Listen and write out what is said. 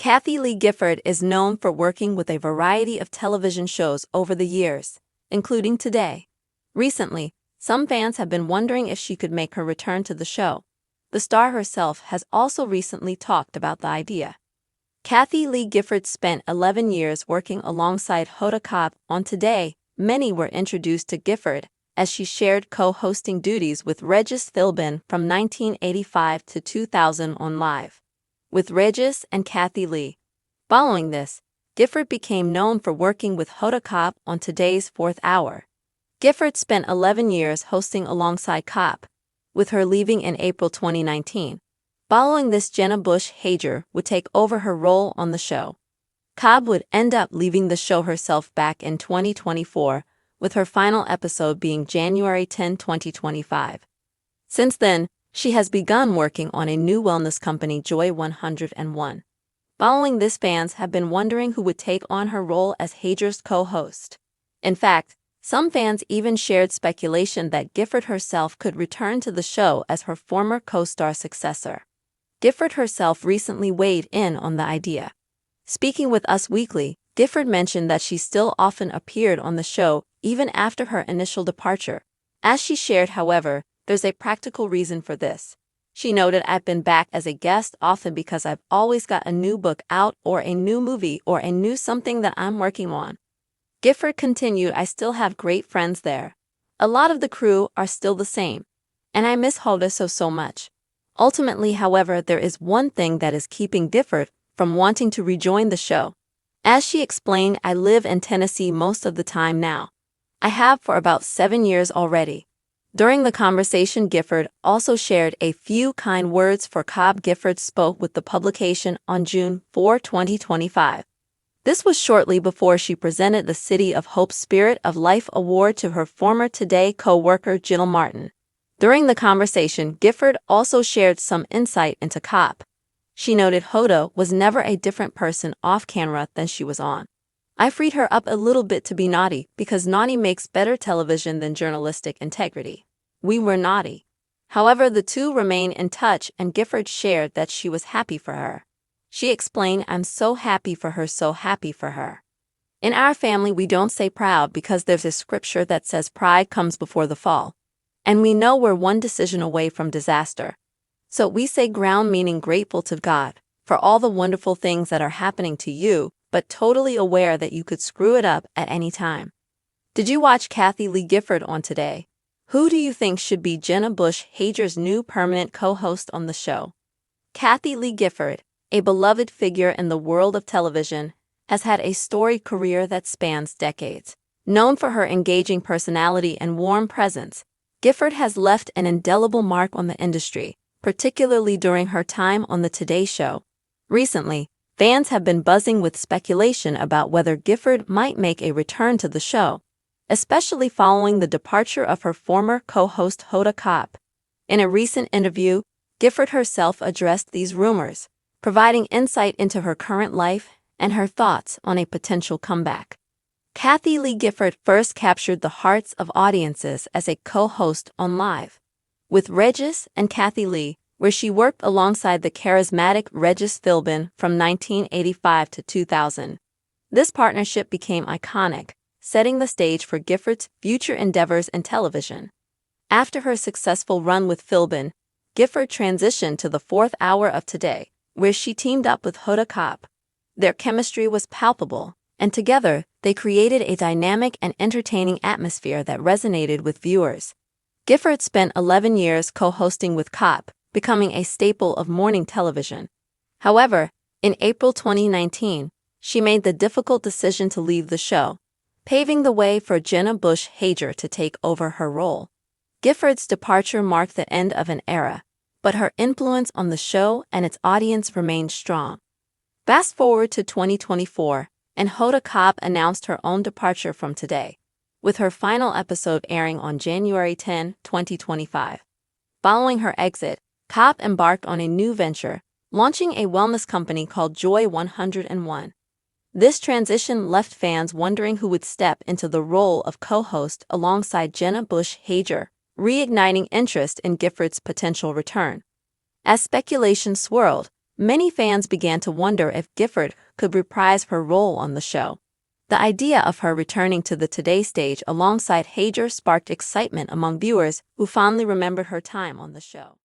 Kathie Lee Gifford is known for working with a variety of television shows over the years, including Today. Recently, some fans have been wondering if she could make her return to the show. The star herself has also recently talked about the idea. Kathie Lee Gifford spent 11 years working alongside Hoda Kotb on Today. Many were introduced to Gifford as she shared co-hosting duties with Regis Philbin from 1985 to 2000 on Live with Regis and Kathie Lee. Following this, Gifford became known for working with Hoda Kotb on Today's Fourth Hour. Gifford spent 11 years hosting alongside Kotb, with her leaving in April 2019. Following this, Jenna Bush Hager would take over her role on the show. Kotb would end up leaving the show herself back in 2024, with her final episode being January 10, 2025. Since then, she has begun working on a new wellness company, Joy 101. Following this, fans have been wondering who would take on her role as Hager's co-host. In fact, some fans even shared speculation that Gifford herself could return to the show as her former co-star successor. Gifford herself recently weighed in on the idea. Speaking with Us Weekly, Gifford mentioned that she still often appeared on the show even after her initial departure. As she shared, however, there's a practical reason for this. She noted, "I've been back as a guest often because I've always got a new book out or a new movie or a new something that I'm working on." Gifford continued, "I still have great friends there. A lot of the crew are still the same. And I miss Hoda so much." Ultimately, however, there is one thing that is keeping Gifford from wanting to rejoin the show. As she explained, "I live in Tennessee most of the time now. I have for about 7 years already." During the conversation, Gifford also shared a few kind words for Kotb. Gifford spoke with the publication on June 4, 2025. This was shortly before she presented the City of Hope Spirit of Life Award to her former Today co-worker Jill Martin. During the conversation, Gifford also shared some insight into Kotb. She noted, "Hoda was never a different person off camera than she was on. I freed her up a little bit to be naughty because naughty makes better television than journalistic integrity. We were naughty." However, the two remain in touch, and Gifford shared that she was happy for her. She explained, "I'm so happy for her, so happy for her. In our family, we don't say proud because there's a scripture that says pride comes before the fall. And we know we're one decision away from disaster. So we say ground, meaning grateful to God for all the wonderful things that are happening to you, but totally aware that you could screw it up at any time." Did you watch Kathie Lee Gifford on Today? Who do you think should be Jenna Bush Hager's new permanent co-host on the show? Kathie Lee Gifford, a beloved figure in the world of television, has had a storied career that spans decades. Known for her engaging personality and warm presence, Gifford has left an indelible mark on the industry, particularly during her time on the Today Show. Recently, fans have been buzzing with speculation about whether Gifford might make a return to the show, especially following the departure of her former co-host Hoda Kotb. In a recent interview, Gifford herself addressed these rumors, providing insight into her current life and her thoughts on a potential comeback. Kathie Lee Gifford first captured the hearts of audiences as a co-host on Live with Regis and Kathie Lee, where she worked alongside the charismatic Regis Philbin from 1985 to 2000. This partnership became iconic, setting the stage for Gifford's future endeavors in television. After her successful run with Philbin, Gifford transitioned to the Fourth Hour of Today, where she teamed up with Hoda Kotb. Their chemistry was palpable, and together they created a dynamic and entertaining atmosphere that resonated with viewers. Gifford spent 11 years co-hosting with Kotb, becoming a staple of morning television. However, in April 2019, she made the difficult decision to leave the show, paving the way for Jenna Bush Hager to take over her role. Gifford's departure marked the end of an era, but her influence on the show and its audience remained strong. Fast forward to 2024, and Hoda Kotb announced her own departure from Today, with her final episode airing on January 10, 2025. Following her exit, Kotb embarked on a new venture, launching a wellness company called Joy 101. This transition left fans wondering who would step into the role of co-host alongside Jenna Bush Hager, reigniting interest in Gifford's potential return. As speculation swirled, Many fans began to wonder if Gifford could reprise her role on the show. The idea of her returning to the Today stage alongside Hager sparked excitement among viewers who fondly remembered her time on the show.